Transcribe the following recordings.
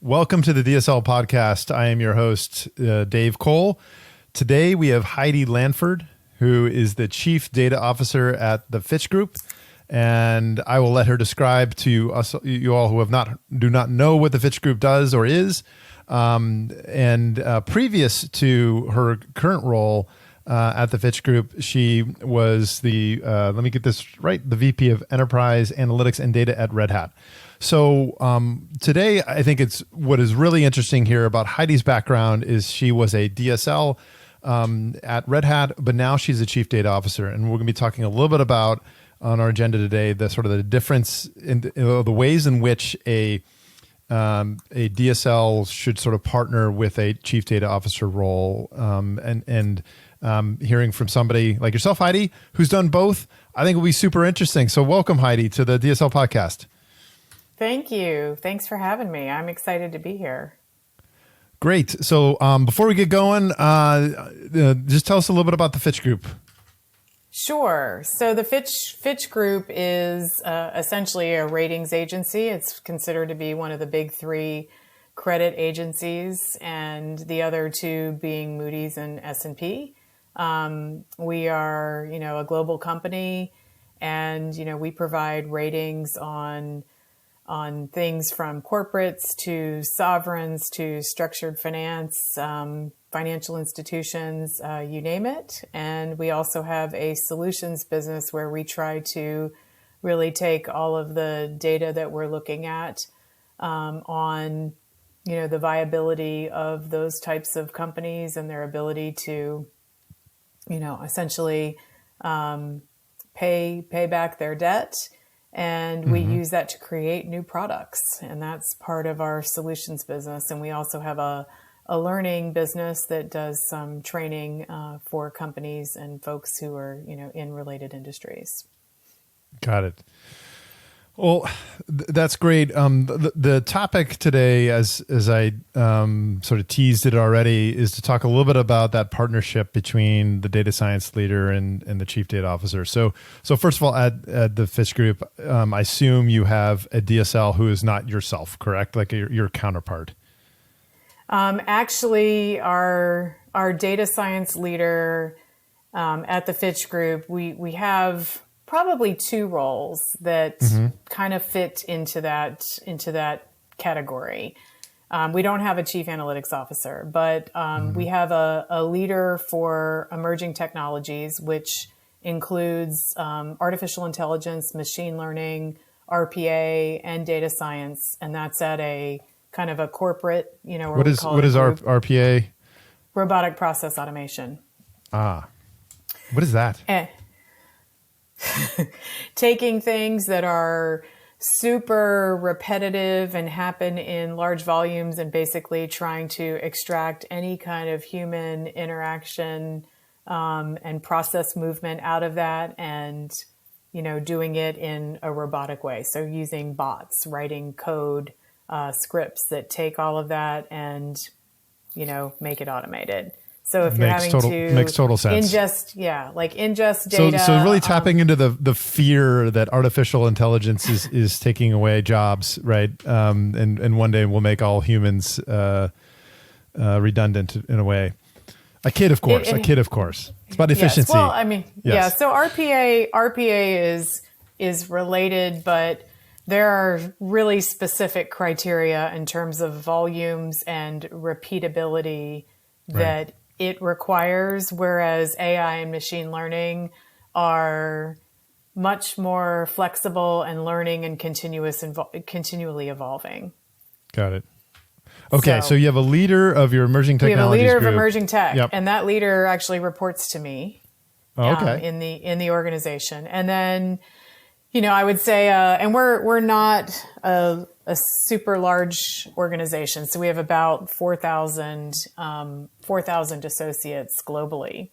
Welcome to the DSL podcast. I am your host, Dave Cole. Today we have Heidi Lanford, who is the Chief Data Officer at the Fitch Group. And I will let her describe to us, you all who do not know what the Fitch Group does or is. Previous to her current role at the Fitch Group, she was let me get this right, the VP of Enterprise Analytics and Data at Red Hat. So today, I think what is really interesting here about Heidi's background is she was a DSL at Red Hat, but now she's a Chief Data Officer. And we're going to be talking a little bit about, on our agenda today, the difference in the ways in which a DSL should sort of partner with a Chief Data Officer role, and hearing from somebody like yourself, Heidi, who's done both, I think will be super interesting. So welcome, Heidi, to the DSL podcast. Thank you. Thanks for having me. I'm excited to be here. Great. So before we get going, just tell us a little bit about the Fitch Group. Sure. So the Fitch Group is essentially a ratings agency. It's considered to be one of the big three credit agencies, and the other two being Moody's and S&P. We are, a global company, and, we provide ratings on things from corporates to sovereigns to structured finance, financial institutions, you name it. And we also have a solutions business where we try to really take all of the data that we're looking at on, the viability of those types of companies and their ability to, essentially pay back their debt. And we use that to create new products. And that's part of our solutions business. And we also have a learning business that does some training for companies and folks who are, in related industries. Got it. Well, that's great. The topic today, as I sort of teased it already, is to talk a little bit about that partnership between the data science leader and the chief data officer. So first of all, at the Fitch Group, I assume you have a DSL who is not yourself, correct? Like your counterpart. Actually, our data science leader at the Fitch Group, we have probably two roles that kind of fit into that category. We don't have a chief analytics officer, but we have a leader for emerging technologies, which includes artificial intelligence, machine learning, RPA, and data science. And that's at a kind of a corporate, what is RPA? Robotic process automation. What is that? Taking things that are super repetitive and happen in large volumes and basically trying to extract any kind of human interaction and process movement out of that, and doing it in a robotic way. So using bots, writing code, scripts that take all of that and make it automated. So if you're having to makes total sense. ingest data. So really tapping into the fear that artificial intelligence is taking away jobs, right? And one day will make all humans redundant in a way. I kid, of course. It's about efficiency. Yes. Well, yeah. So RPA is related, but there are really specific criteria in terms of volumes and repeatability that it requires, whereas AI and machine learning are much more flexible and learning and continually evolving. Got it. Okay, so you have a leader of your emerging technologies group. We have a leader of emerging tech, and that leader actually reports to me in the organization. And then, I would say, and we're not a super large organization. So we have about 4,000 associates globally.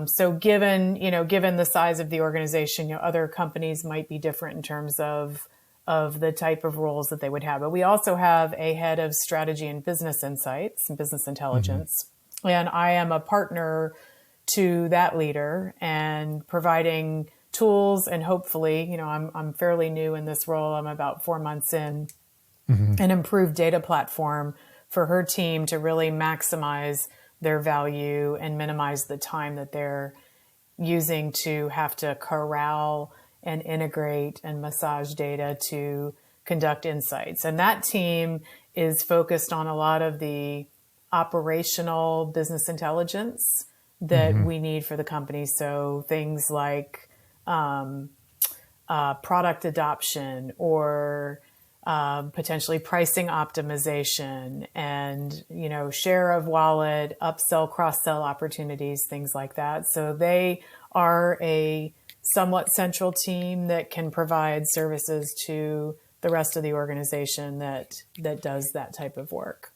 So given the size of the organization, other companies might be different in terms of the type of roles that they would have. But we also have a head of strategy and business insights and business intelligence. And I am a partner to that leader and providing tools, and hopefully, I'm fairly new in this role. I'm about 4 months in. an improved data platform for her team to really maximize their value and minimize the time that they're using to have to corral and integrate and massage data to conduct insights. And that team is focused on a lot of the operational business intelligence that we need for the company. So things like product adoption or potentially pricing optimization and, share of wallet, upsell, cross-sell opportunities, things like that. So they are a somewhat central team that can provide services to the rest of the organization that does that type of work.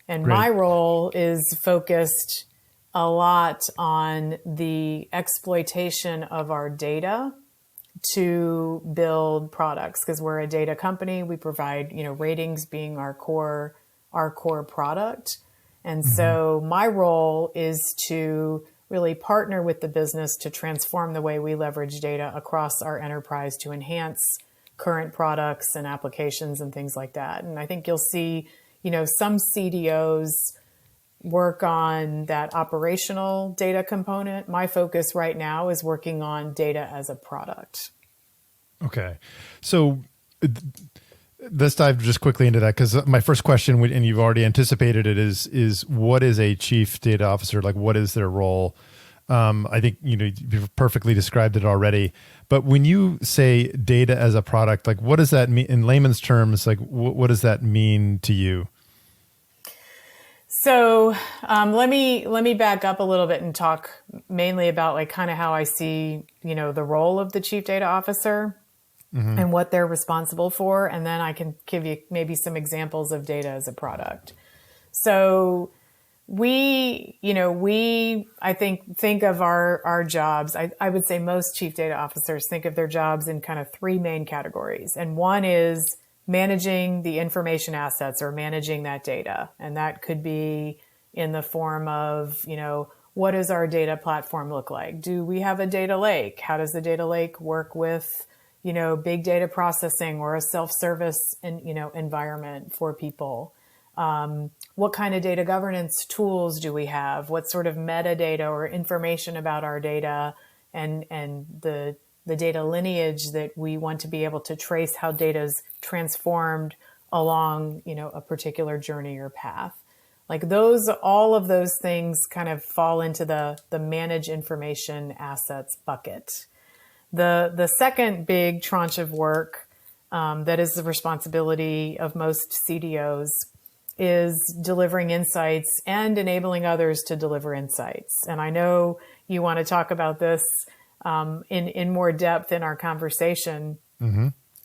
And Great. my role is focused a lot on the exploitation of our data to build products, because we're a data company. We provide, ratings being our core product. And so my role is to really partner with the business to transform the way we leverage data across our enterprise to enhance current products and applications and things like that. And I think you'll see, some CDOs work on that operational data component. My focus right now is working on data as a product. Okay. So let's dive just quickly into that, because my first question, and you've already anticipated it, is what is a chief data officer? Like, what is their role? I think, you've perfectly described it already. But when you say data as a product, like, what does that mean in layman's terms? Like, what does that mean to you? So let me back up a little bit and talk mainly about like kind of how I see, the role of the chief data officer and what they're responsible for. And then I can give you maybe some examples of data as a product. So I think of our jobs. I would say most chief data officers think of their jobs in kind of three main categories. And one is managing the information assets or managing that data. And that could be in the form of, what does our data platform look like? Do we have a data lake? How does the data lake work with, big data processing or a self-service environment for people? What kind of data governance tools do we have? What sort of metadata or information about our data and the data lineage that we want to be able to trace how data is transformed along, a particular journey or path. Like all of those things kind of fall into the manage information assets bucket. The second big tranche of work that is the responsibility of most CDOs is delivering insights and enabling others to deliver insights. And I know you want to talk about this in more depth in our conversation,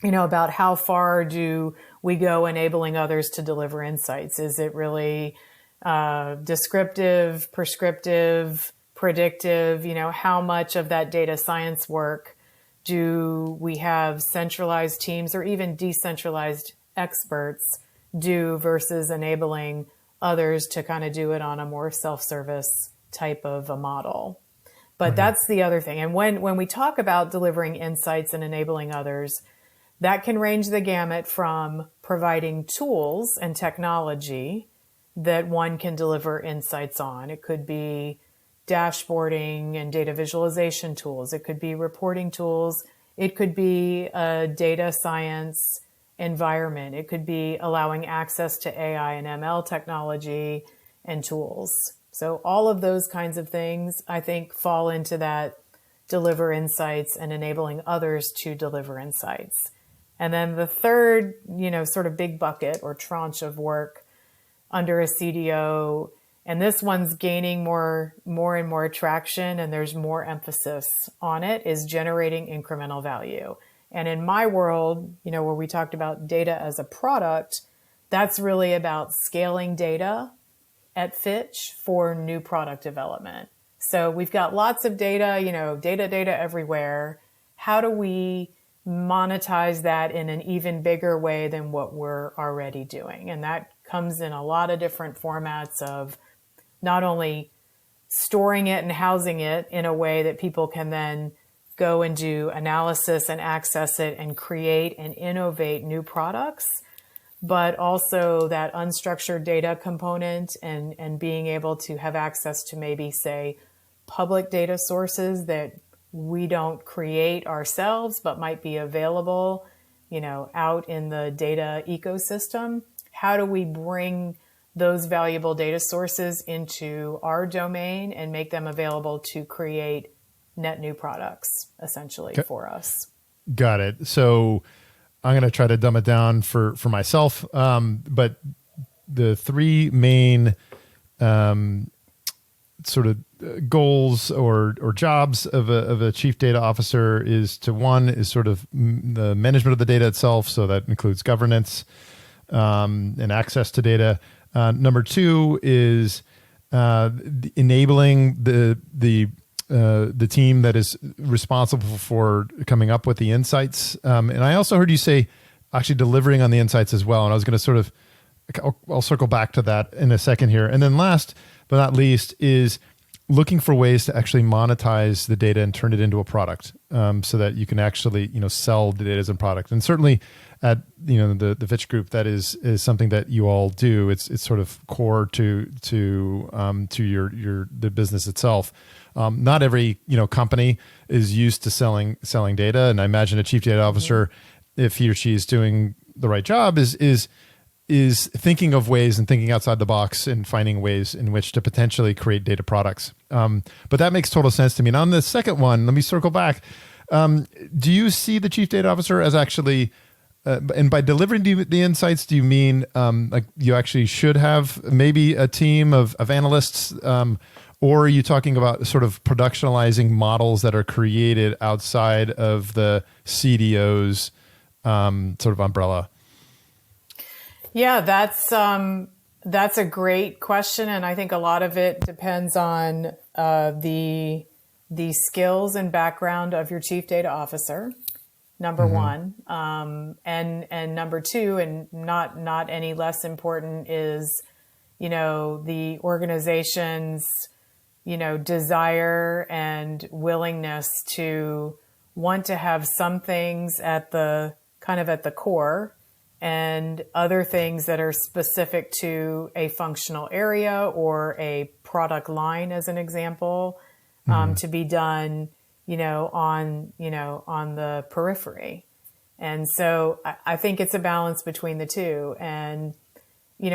about how far do we go enabling others to deliver insights? Is it really descriptive, prescriptive, predictive? How much of that data science work do we have centralized teams or even decentralized experts do versus enabling others to kind of do it on a more self-service type of a model? But that's the other thing. And when we talk about delivering insights and enabling others, that can range the gamut from providing tools and technology that one can deliver insights on. It could be dashboarding and data visualization tools. It could be reporting tools. It could be a data science environment. It could be allowing access to AI and ML technology and tools. So all of those kinds of things, I think, fall into that deliver insights and enabling others to deliver insights. And then the third, sort of big bucket or tranche of work under a CDO, and this one's gaining more and more traction, and there's more emphasis on it, is generating incremental value. And in my world, where we talked about data as a product, that's really about scaling data at Fitch for new product development. So we've got lots of data, data everywhere. How do we monetize that in an even bigger way than what we're already doing? And that comes in a lot of different formats of not only storing it and housing it in a way that people can then go and do analysis and access it and create and innovate new products, but also that unstructured data component and being able to have access to maybe, say, public data sources that we don't create ourselves, but might be available, out in the data ecosystem. How do we bring those valuable data sources into our domain and make them available to create net new products, essentially, for us? Got it. So I'm going to try to dumb it down for myself. But the three main sort of goals or jobs of a chief data officer is one is sort of the management of the data itself. So that includes governance and access to data. Number two is enabling the team that is responsible for coming up with the insights. And I also heard you say actually delivering on the insights as well. And I was going to I'll circle back to that in a second here. And then last but not least is looking for ways to actually monetize the data and turn it into a product, so that you can actually, sell the data as a product. And certainly at, the Fitch Group, that is something that you all do. It's sort of core to the business itself. Not every, company is used to selling data. And I imagine a chief data officer, if he or she is doing the right job, is thinking of ways and thinking outside the box and finding ways in which to potentially create data products. But that makes total sense to me. And on the second one, let me circle back. Do you see the chief data officer as actually, and by delivering the insights, do you mean like you actually should have maybe a team of analysts, or are you talking about sort of productionalizing models that are created outside of the CDO's sort of umbrella? Yeah, that's a great question, and I think a lot of it depends on the skills and background of your chief data officer. Number one, and number two, and not any less important, is the organization's desire and willingness to want to have some things at the core, and other things that are specific to a functional area or a product line, as an example, to be done, on the periphery. And so I think it's a balance between the two. And, I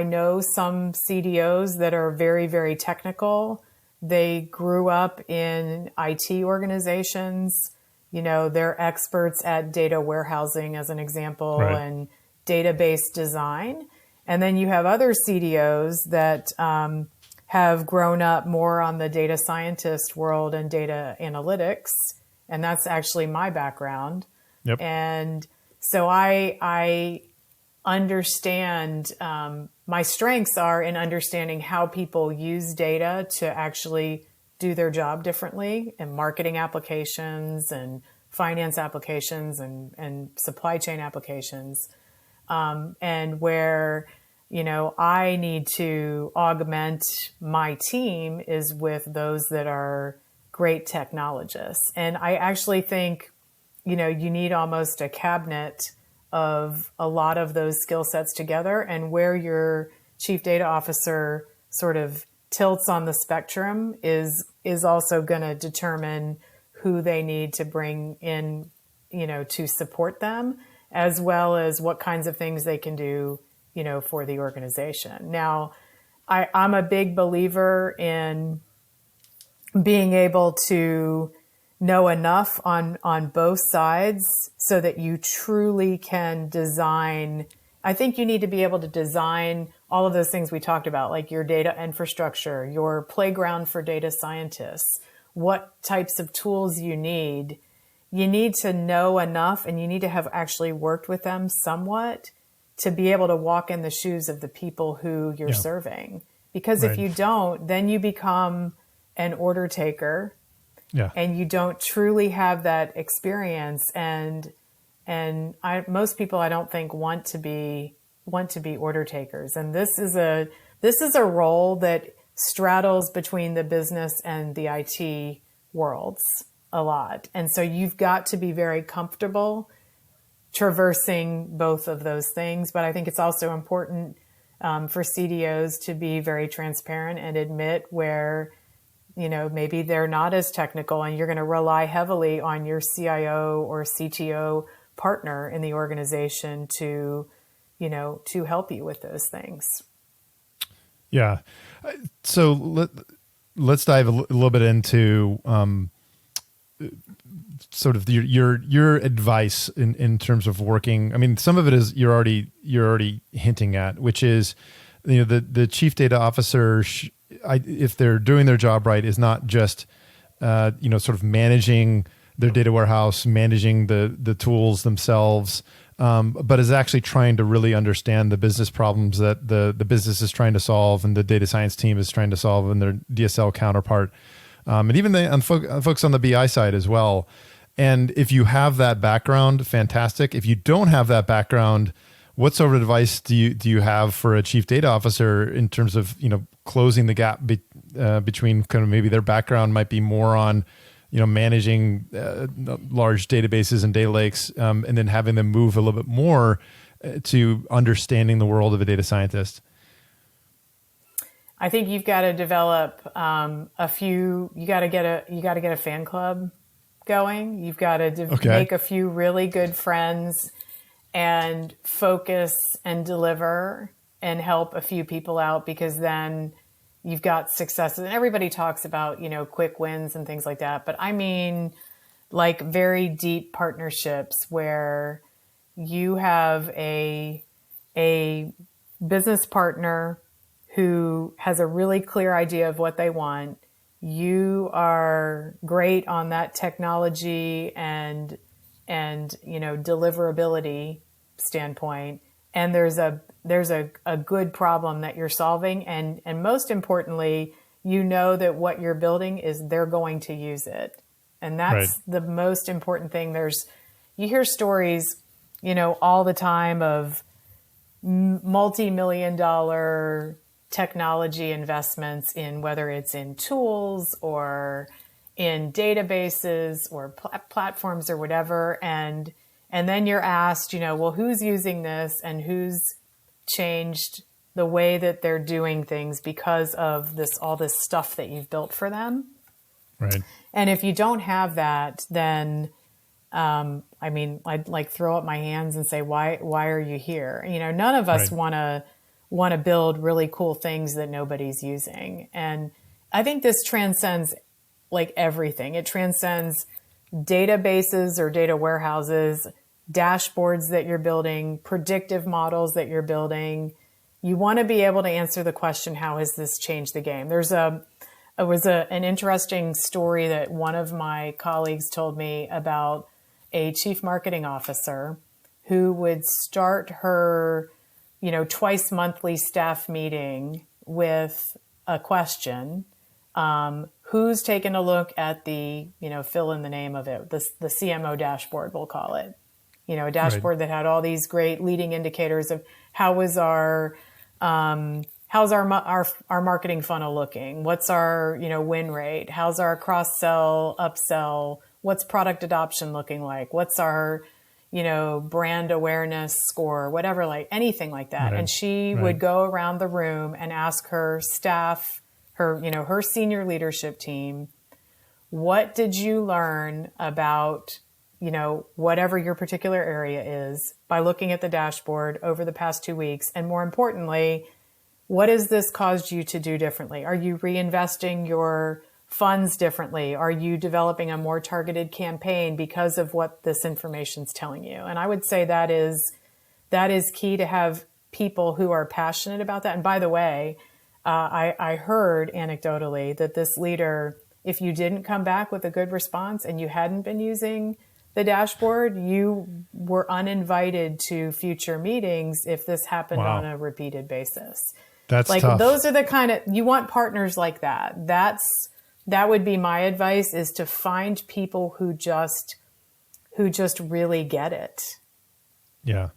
know some CDOs that are very, very technical. They grew up in IT organizations. They're experts at data warehousing, as an example, Right. and database design. And then you have other CDOs that have grown up more on the data scientist world and data analytics. And that's actually my background. Yep. And so I understand, my strengths are in understanding how people use data to actually do their job differently, in marketing applications and finance applications and supply chain applications. And where, I need to augment my team is with those that are great technologists. And I actually think, you need almost a cabinet of a lot of those skill sets together, and where your chief data officer sort of tilts on the spectrum is also going to determine who they need to bring in, to support them, as well as what kinds of things they can do, for the organization. Now, I'm a big believer in being able to know enough on both sides so that you truly can design. I think you need to be able to design all of those things we talked about, like your data infrastructure, your playground for data scientists, what types of tools you need. You need to know enough, and you need to have actually worked with them somewhat to be able to walk in the shoes of the people who you're serving. Because if Right. you don't, then you become an order taker. Yeah. And you don't truly have that experience, and most people, I don't think, want to be order takers. And this is a role that straddles between the business and the IT worlds a lot. And so you've got to be very comfortable traversing both of those things. But I think it's also important for CDOs to be very transparent and admit where, maybe they're not as technical, and you're going to rely heavily on your CIO or CTO partner in the organization to help you with those things. Yeah. So let's dive a little bit into sort of your advice in terms of working. I mean, some of it is you're already hinting at, which is, the chief data officer, if they're doing their job right, is not just sort of managing their data warehouse, managing the tools themselves, but is actually trying to really understand the business problems that the business is trying to solve and the data science team is trying to solve, and their DSL counterpart, and even folks on the BI side as well. And if you have that background, fantastic. If you don't have that background, what sort of advice do you have for a chief data officer in terms of closing the gap between kind of maybe their background might be more on managing large databases and data lakes, and then having them move a little bit more to understanding the world of a data scientist? I think you've got to develop you got to get a fan club going. You've got to make a few really good friends and focus and deliver and help a few people out, because then you've got successes. And everybody talks about, quick wins and things like that. But I mean, like very deep partnerships where you have a business partner who has a really clear idea of what they want. You are great on that technology and deliverability standpoint. And there's a good problem that you're solving. And most importantly, that what you're building is they're going to use it. And that's the most important thing. You hear stories, all the time of multi-million-dollar technology investments in, whether it's in tools or in databases or platforms or whatever. And then you're asked, well, who's using this and who's changed the way that they're doing things because of all this stuff that you've built for them. Right. And if you don't have that, then, I'd like throw up my hands and say, why are you here? None of us want to build really cool things that nobody's using. And I think this transcends like everything. It transcends databases or data warehouses, dashboards that you're building, predictive models that you're building. You want to be able to answer the question, how has this changed the game? It was an interesting story that one of my colleagues told me about a chief marketing officer who would start her, twice monthly staff meeting with a question. Who's taken a look at the, fill in the name of it, the CMO dashboard, we'll call it, a dashboard that had all these great leading indicators of how's our marketing funnel looking? What's our, win rate? How's our cross sell, upsell? What's product adoption looking like? What's our, brand awareness score, whatever, like anything like that. Right. And she would go around the room and ask her staff, her senior leadership team, what did you learn about, whatever your particular area is by looking at the dashboard over the past 2 weeks? And more importantly, what has this caused you to do differently? Are you reinvesting your funds differently? Are you developing a more targeted campaign because of what this information is telling you? And I would say that is key, to have people who are passionate about that. And by the way, I heard anecdotally that this leader, if you didn't come back with a good response and you hadn't been using the dashboard, you were uninvited to future meetings if this happened on a repeated basis. That's like tough. Those are the kind of, you want partners like that. That would be my advice, is to find people who just really get it. Yeah.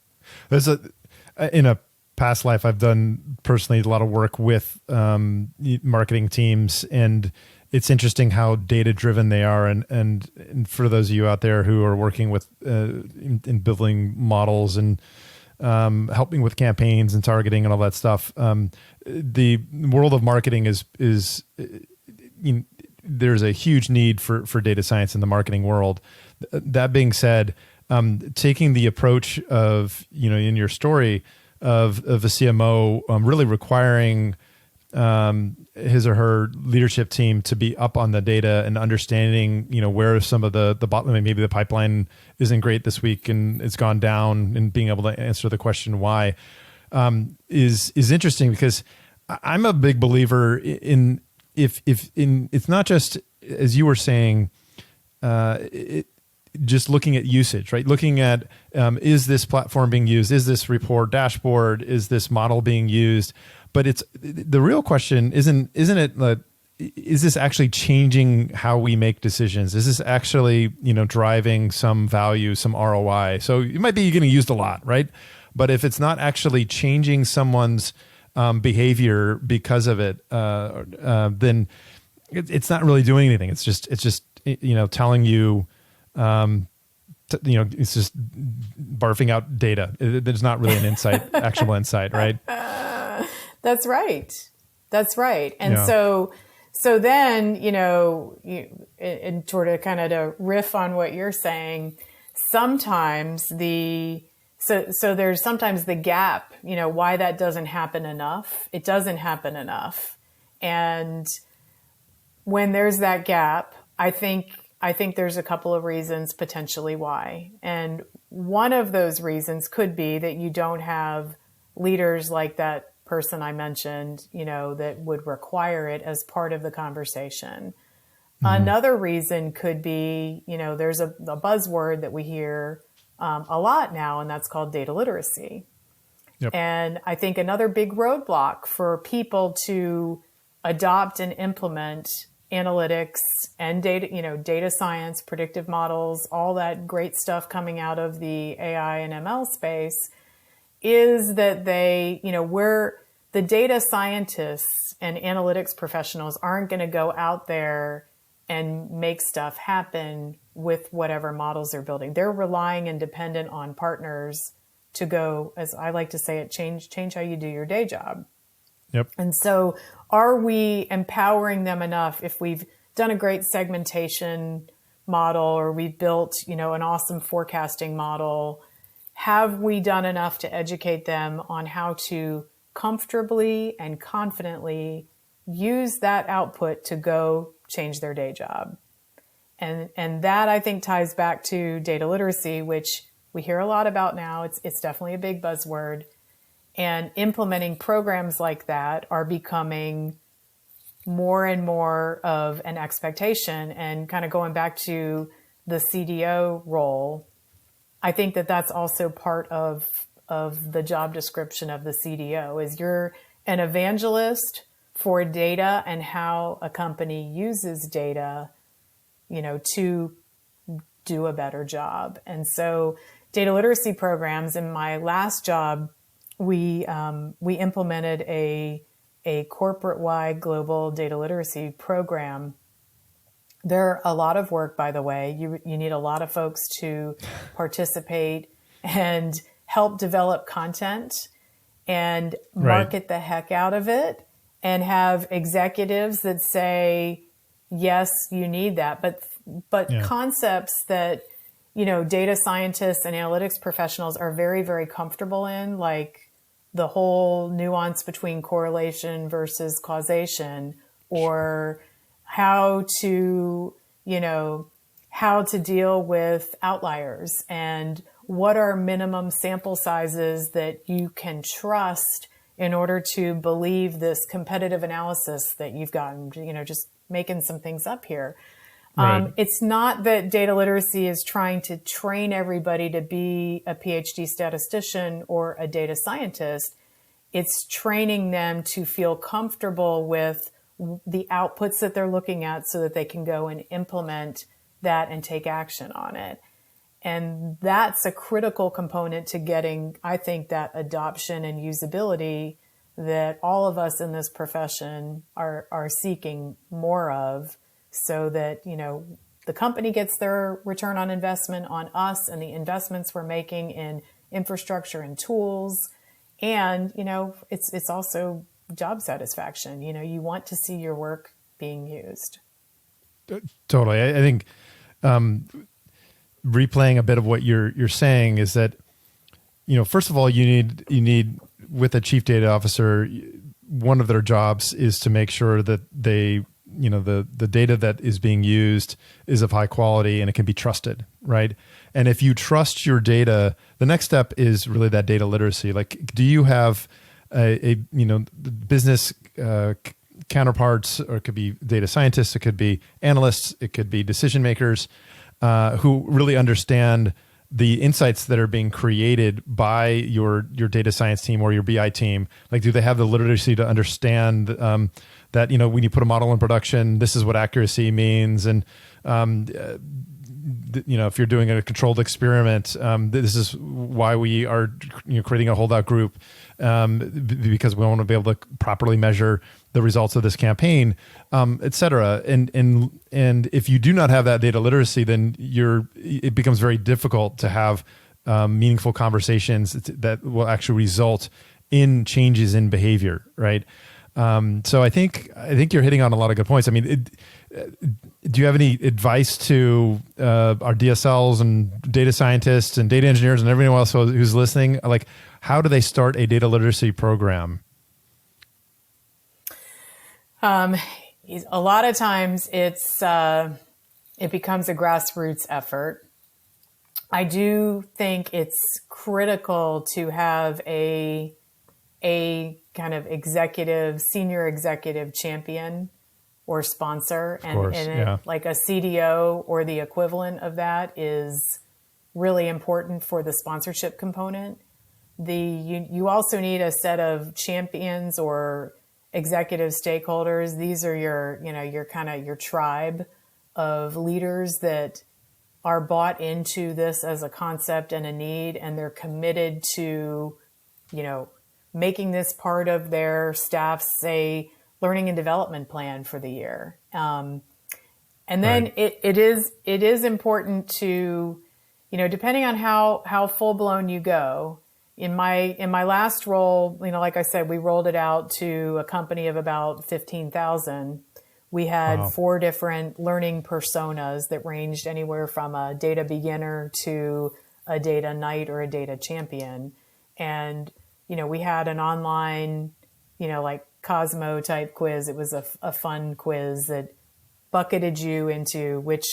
In a past life, I've done personally a lot of work with marketing teams, and it's interesting how data driven they are. And for those of you out there who are working with in building models and helping with campaigns and targeting and all that stuff, the world of marketing is there's a huge need for data science in the marketing world. That being said, taking the approach of, in your story of a CMO really requiring his or her leadership team to be up on the data and understanding, where some of the maybe the pipeline isn't great this week and it's gone down, and being able to answer the question why is interesting, because I'm a big believer in it's not just, as you were saying, just looking at usage, right? Looking at, is this platform being used? Is this report dashboard? Is this model being used? But it's the real question isn't it? Is this actually changing how we make decisions? Is this actually, driving some value, some ROI? So it might be getting used a lot, right? But if it's not actually changing someone's behavior because of it, then it's not really doing anything. It's just telling you, it's just barfing out data. There's not really an actual insight, right? That's right. And Yeah. so then, in sort of kind of to riff on what you're saying, sometimes there's sometimes the gap, why that doesn't happen enough. It doesn't happen enough. And when there's that gap, I think there's a couple of reasons potentially why. And one of those reasons could be that you don't have leaders like that person I mentioned, that would require it as part of the conversation. Mm-hmm. Another reason could be, there's a buzzword that we hear a lot now, and that's called data literacy. Yep. And I think another big roadblock for people to adopt and implement analytics and data science, predictive models, all that great stuff coming out of the AI and ML space, is that where the data scientists and analytics professionals aren't going to go out there and make stuff happen with whatever models they're building. They're relying and dependent on partners to go, as I like to say it, change how you do your day job. Yep. And so are we empowering them enough if we've done a great segmentation model, or we've built, an awesome forecasting model? Have we done enough to educate them on how to comfortably and confidently use that output to go change their day job? And that, I think, ties back to data literacy, which we hear a lot about now. It's definitely a big buzzword. And implementing programs like that are becoming more and more of an expectation. And kind of going back to the CDO role, I think that that's also part of the job description of the CDO, is you're an evangelist for data and how a company uses data, to do a better job. And so data literacy programs, in my last job, we implemented a corporate-wide global data literacy program. They're a lot of work, by the way. You need a lot of folks to participate and help develop content and market the heck out of it, and have executives that say, yes, you need that. But concepts that, data scientists and analytics professionals are very, very comfortable in, like the whole nuance between correlation versus causation, or how to deal with outliers, and what are minimum sample sizes that you can trust in order to believe this competitive analysis that you've gotten, just making some things up here. Right. It's not that data literacy is trying to train everybody to be a PhD statistician or a data scientist. It's training them to feel comfortable with the outputs that they're looking at, so that they can go and implement that and take action on it. And that's a critical component to getting, I think, that adoption and usability that all of us in this profession are seeking more of. so that, the company gets their return on investment on us and the investments we're making in infrastructure and tools. And, it's also job satisfaction. You want to see your work being used. Totally. I think replaying a bit of what you're saying is that, first of all, you need with a chief data officer, one of their jobs is to make sure that they, the data that is being used is of high quality and it can be trusted, right? And if you trust your data, the next step is really that data literacy. Like, do you have a business counterparts, or it could be data scientists, it could be analysts, it could be decision makers who really understand the insights that are being created by your data science team or your BI team? Like, do they have the literacy to understand that, when you put a model in production, this is what accuracy means? And, if you're doing a controlled experiment, this is why we are creating a holdout group, because we want to be able to properly measure the results of this campaign, et cetera. And if you do not have that data literacy, then it becomes very difficult to have meaningful conversations that will actually result in changes in behavior, right? So I think you're hitting on a lot of good points. I mean, do you have any advice to our DSLs and data scientists and data engineers and everyone else who's listening? Like, how do they start a data literacy program? A lot of times it becomes a grassroots effort. I do think it's critical to have a kind of senior executive champion or sponsor, like a CDO or the equivalent of that is really important for the sponsorship component. You also need a set of champions or executive stakeholders. These are your tribe of leaders that are bought into this as a concept and a need, and they're committed to, making this part of their staff's, say, learning and development plan for the year. And then it is important to, depending on how full blown you go. In my last role, like I said, we rolled it out to a company of about 15,000. We had 4 different learning personas that ranged anywhere from a data beginner to a data knight or a data champion. And, we had an online, like Cosmo type quiz. It was a fun quiz that bucketed you into which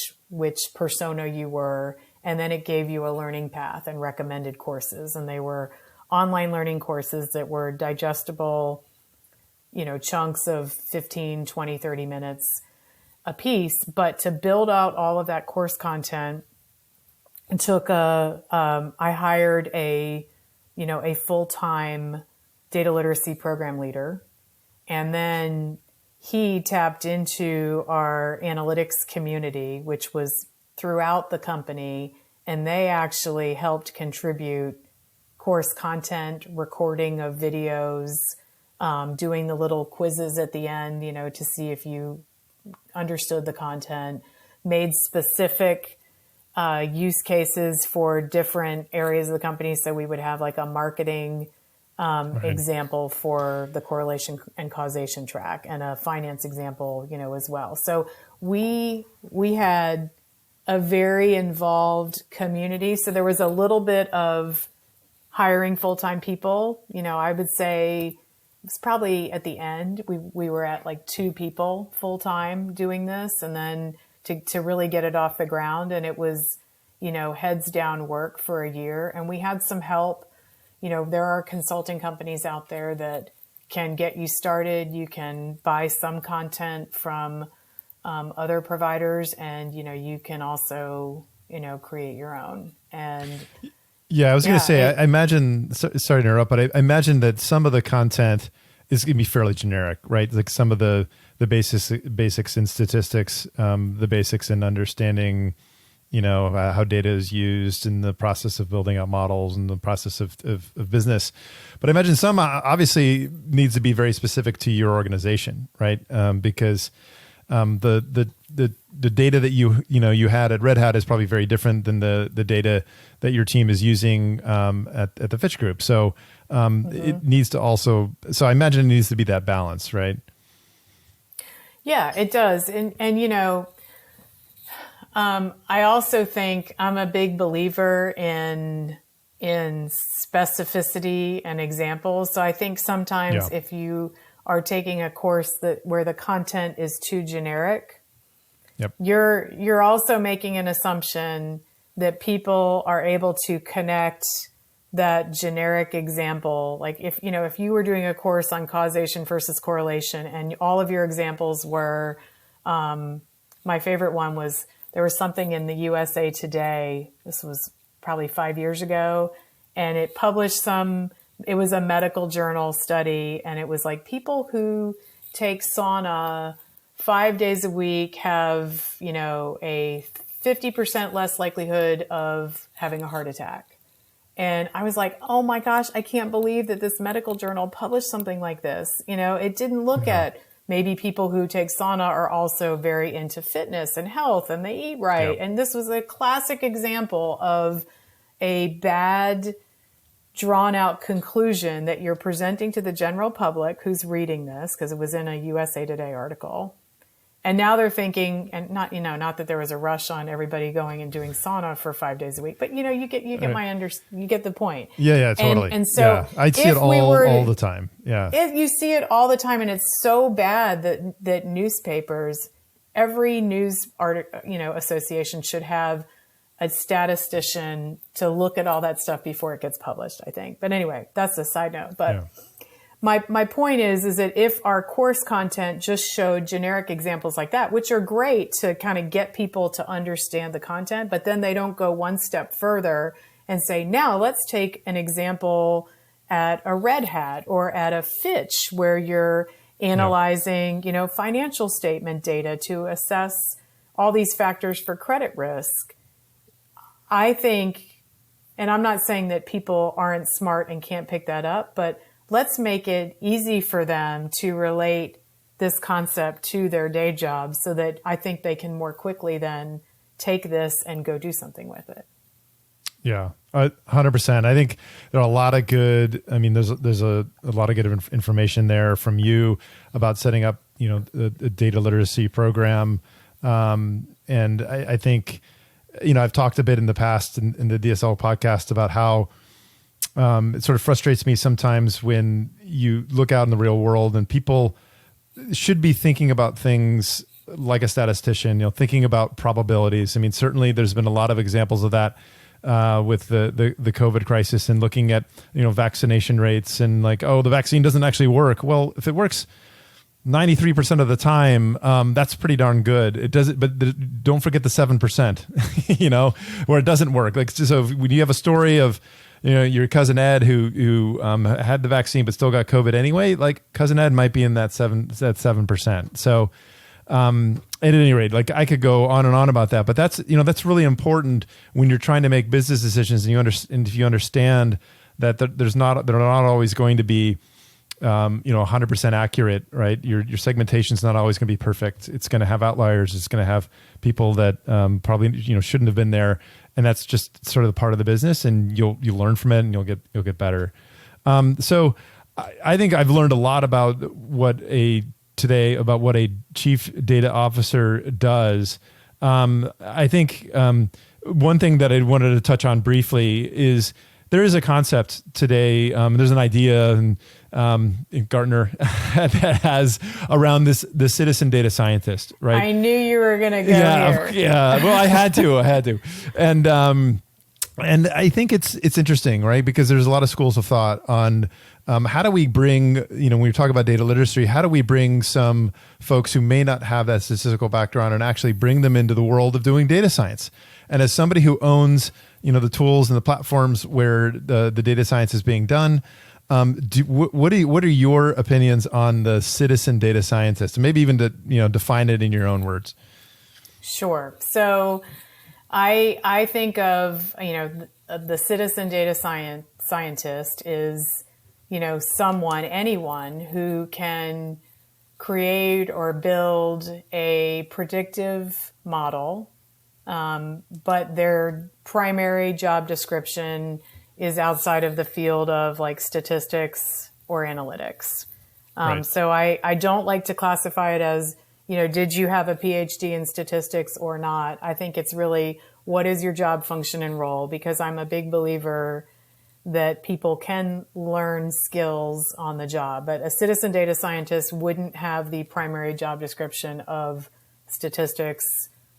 persona you were. And then it gave you a learning path and recommended courses. And they were online learning courses that were digestible, chunks of 15, 20, 30 minutes a piece. But to build out all of that course content, I hired a full-time data literacy program leader. And then he tapped into our analytics community, which was throughout the company, and they actually helped contribute course content, recording of videos, doing the little quizzes at the end, to see if you understood the content, made specific use cases for different areas of the company. So we would have like a marketing example for the correlation and causation track, and a finance example, as well. So we had a very involved community. So there was a little bit of hiring full-time people. I would say it was probably at the end, we were at like 2 people full-time doing this. And then to really get it off the ground. And it was, heads down work for a year. And we had some help. There are consulting companies out there that can get you started. You can buy some content from other providers, and, you can also, create your own. And yeah, I was going to say, I imagine, sorry to interrupt, but I imagine that some of the content is going to be fairly generic, right? Like some of the basics in statistics, the basics in understanding, how data is used in the process of building out models and the process of business. But I imagine some obviously needs to be very specific to your organization, right? Because the data that you had at Red Hat is probably very different than the data that your team is using at the Fitch Group. So it needs to also. So I imagine it needs to be that balance, right? Yeah, it does, and I also think I'm a big believer in specificity and examples. So I think sometimes if you are taking a course where the content is too generic, you're also making an assumption that people are able to connect that generic example. Like if you were doing a course on causation versus correlation and all of your examples were, my favorite one was, there was something in the USA Today. This was probably 5 years ago, and it published it was a medical journal study, and it was like people who take sauna 5 days a week have, a 50% less likelihood of having a heart attack. And I was like, oh my gosh, I can't believe that this medical journal published something like this. It didn't look at maybe people who take sauna are also very into fitness and health and they eat right. And this was a classic example of a bad drawn out conclusion that you're presenting to the general public who's reading this, because it was in a USA Today article. And now they're thinking, and not that there was a rush on everybody going and doing sauna for 5 days a week, but you get you get the point. Yeah, totally. And so I'd see it all the time. Yeah. You see it all the time, and it's so bad that newspapers, every news association should have a statistician to look at all that stuff before it gets published, I think. But anyway, that's a side note. But my point is that if our course content just showed generic examples like that, which are great to kind of get people to understand the content, but then they don't go one step further and say, now let's take an example at a Red Hat or at a Fitch where you're analyzing, financial statement data to assess all these factors for credit risk. I think, and I'm not saying that people aren't smart and can't pick that up, but let's make it easy for them to relate this concept to their day job so that I think they can more quickly then take this and go do something with it. Yeah, 100%. I think there are a lot of good, there's a lot of good information there from you about setting up, a data literacy program. And I think, I've talked a bit in the past in the DSL podcast about how it sort of frustrates me sometimes when you look out in the real world and people should be thinking about things like a statistician, thinking about probabilities. Certainly there's been a lot of examples of that with the COVID crisis and looking at, vaccination rates and like, oh, the vaccine doesn't actually work. Well, if it works 93% of the time, that's pretty darn good. It doesn't, but don't forget the 7%, where it doesn't work. Like, so when you have a story of, your cousin Ed who had the vaccine but still got COVID anyway, like cousin Ed might be in that 7%. So, at any rate, like I could go on and on about that, but that's really important when you're trying to make business decisions and if you understand that they're not always going to be 100% accurate, right? Your segmentation is not always going to be perfect. It's going to have outliers. It's going to have people that probably shouldn't have been there, and that's just sort of the part of the business. And you'll learn from it, and you'll get better. So I think I've learned a lot about what a chief data officer does. I think one thing that I wanted to touch on briefly is there is a concept today. There's an idea in Gartner that has around the citizen data scientist, right? I knew you were going to go here. Yeah. Well, I had to, and I think it's interesting, right? Because there's a lot of schools of thought on how do we bring, when we talk about data literacy, how do we bring some folks who may not have that statistical background and actually bring them into the world of doing data science? And as somebody who owns the tools and the platforms where the data science is being done, what are your opinions on the citizen data scientist, and maybe even to define it in your own words? Sure. So I think of the citizen data scientist is anyone who can create or build a predictive model, but their primary job description is outside of the field of like statistics or analytics. Right. So I don't like to classify it as, did you have a PhD in statistics or not? I think it's really, what is your job function and role? Because I'm a big believer that people can learn skills on the job, but a citizen data scientist wouldn't have the primary job description of statistics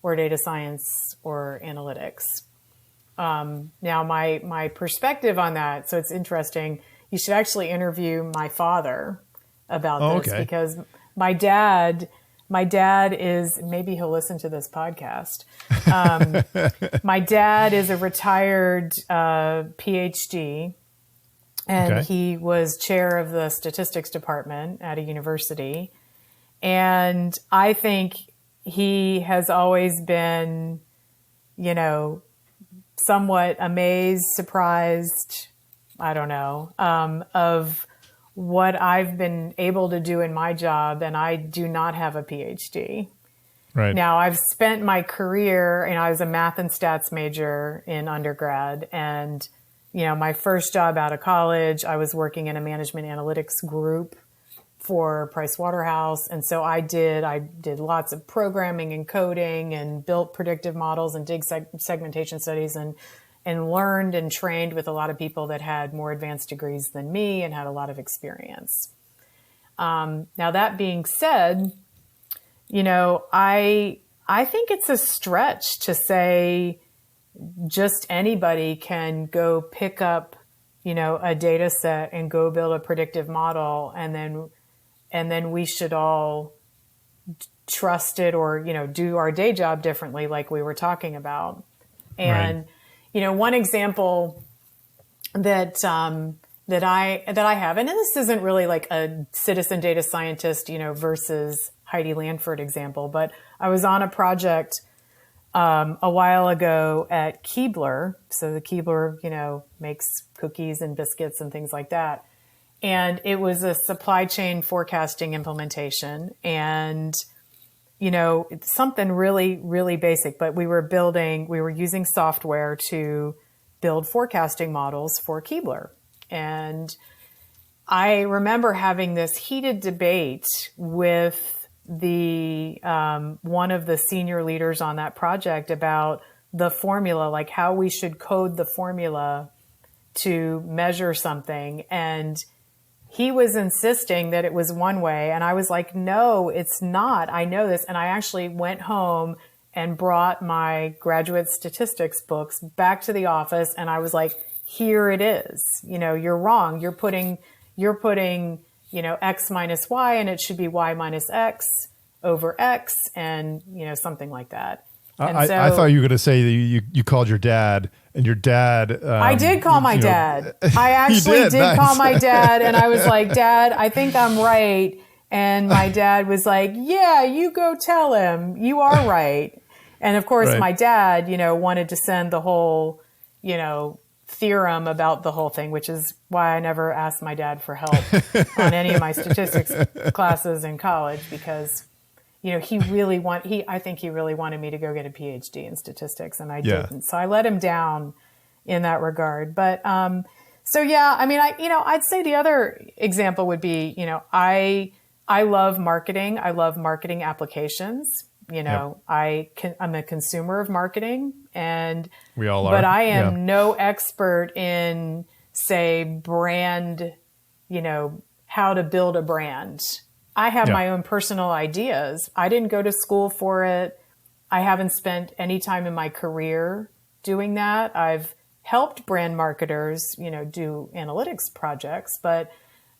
or data science or analytics. Now, my perspective on that, so it's interesting. You should actually interview my father about this, because my dad is, maybe he'll listen to this podcast. My dad is a retired PhD, and he was chair of the statistics department at a university. And I think he has always been, somewhat amazed, surprised, I don't know, of what I've been able to do in my job. And I do not have a PhD. Right. Now, I've spent my career, I was a math and stats major in undergrad. And, my first job out of college, I was working in a management analytics group for Price Waterhouse. And so I did lots of programming and coding and built predictive models and did segmentation studies and learned and trained with a lot of people that had more advanced degrees than me and had a lot of experience. Now, that being said, I think it's a stretch to say just anybody can go pick up, a data set and go build a predictive model, and then we should all trust it or, do our day job differently, like we were talking about. And, one example that I have, and this isn't really like a citizen data scientist, versus Heidi Lanford example, but I was on a project a while ago at Keebler. So the Keebler, makes cookies and biscuits and things like that. And it was a supply chain forecasting implementation, and, it's something really, really basic, but we were using software to build forecasting models for Keebler. And I remember having this heated debate with the one of the senior leaders on that project about the formula, like how we should code the formula to measure something. And he was insisting that it was one way. And I was like, no, it's not. I know this. And I actually went home and brought my graduate statistics books back to the office. And I was like, here it is. You're wrong. You're putting, X minus Y, and it should be Y minus X over X, and, something like that. I thought you were going to say that you called your dad, and your dad. I did call my dad. I actually did call my dad, and I was like, Dad, I think I'm right. And my dad was like, yeah, you go tell him you are right. And of course, my dad, wanted to send the whole, theorem about the whole thing, which is why I never asked my dad for help on any of my statistics classes in college, because I think he really wanted me to go get a PhD in statistics, and I didn't. So I let him down in that regard. But, I'd say the other example would be, I love marketing. I love marketing applications. I'm a consumer of marketing, and we all are. But I am no expert in, say, brand, how to build a brand. I have my own personal ideas. I didn't go to school for it. I haven't spent any time in my career doing that. I've helped brand marketers, do analytics projects, but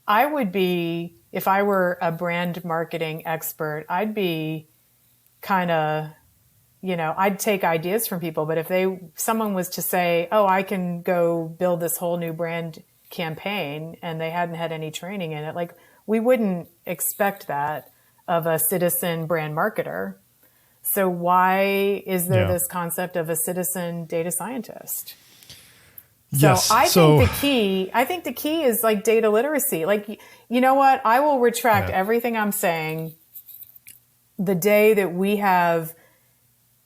I would be, if I were a brand marketing expert, I'd be kind of, I'd take ideas from people. But if someone was to say, oh, I can go build this whole new brand campaign, and they hadn't had any training in it, like, we wouldn't expect that of a citizen brand marketer. So why is there this concept of a citizen data scientist? So Yes. I think the key is like data literacy. Like, you know what? I will retract everything I'm saying the day that we have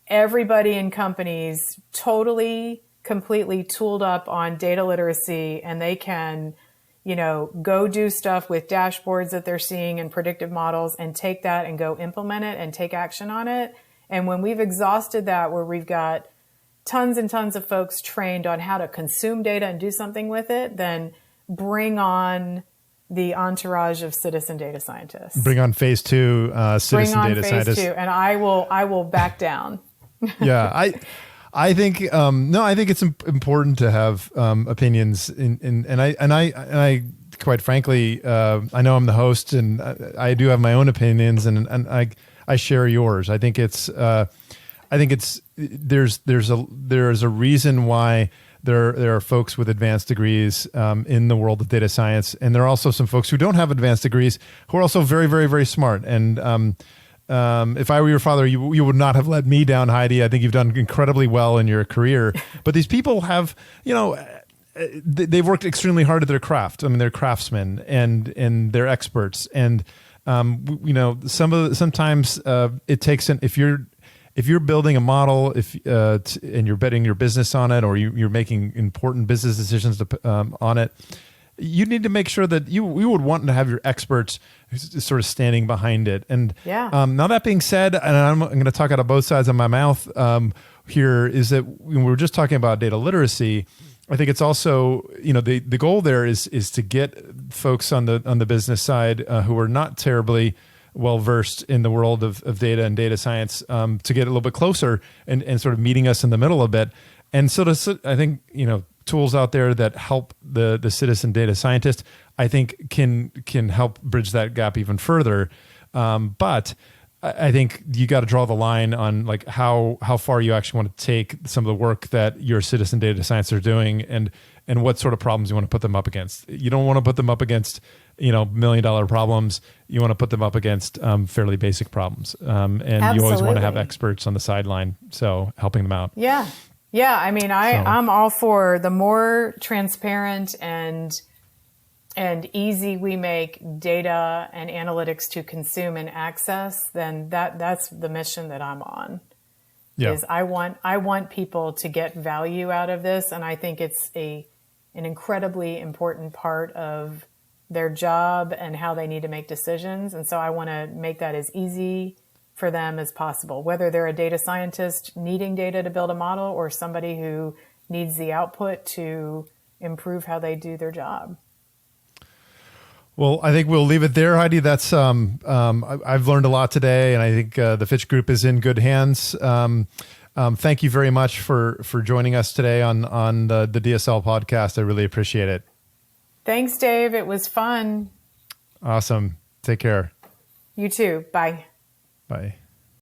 everybody in companies totally, completely tooled up on data literacy, and they can, go do stuff with dashboards that they're seeing and predictive models and take that and go implement it and take action on it. And when we've exhausted that, where we've got tons and tons of folks trained on how to consume data and do something with it, then bring on the entourage of citizen data scientists. Bring on phase 2 citizen data scientists. Bring on phase 2, and I will back down. Yeah, I think I think it's important to have opinions and I quite frankly I know I'm the host and I do have my own opinions and I share yours. I think there's a reason why there are folks with advanced degrees in the world of data science, and there are also some folks who don't have advanced degrees who are also very, very, very smart. And if I were your father, you would not have led me down, Heidi. I think you've done incredibly well in your career. But these people have, they've worked extremely hard at their craft. I mean, they're craftsmen and they're experts. And sometimes it takes if you're building a model, and you're betting your business on it, or you're making important business decisions on it, you need to make sure that you would want to have your experts sort of standing behind it. And now that being said, and I'm going to talk out of both sides of my mouth here, is that when we were just talking about data literacy, I think it's also, the goal there is to get folks on the business side who are not terribly well versed in the world of data and data science to get a little bit closer and sort of meeting us in the middle a bit. And so I think, tools out there that help the citizen data scientist, I think can help bridge that gap even further. But I think you got to draw the line on like how far you actually want to take some of the work that your citizen data scientists are doing and what sort of problems you want to put them up against. You don't want to put them up against, $1 million problems. You want to put them up against fairly basic problems. And Absolutely. You always want to have experts on the sideline, so helping them out. Yeah. Yeah. I mean, I'm all for the more transparent and easy we make data and analytics to consume and access, then that's the mission that I'm on. Yeah. Is I want people to get value out of this, and I think it's an incredibly important part of their job and how they need to make decisions. And so I want to make that as easy for them as possible, whether they're a data scientist needing data to build a model or somebody who needs the output to improve how they do their job. Well, I think we'll leave it there, Heidi. That's I've learned a lot today, and I think the Fitch Group is in good hands. Thank you very much for joining us today on the DSL podcast. I really appreciate it. Thanks, Dave. It was fun. Awesome. Take care. You too. Bye. Bye.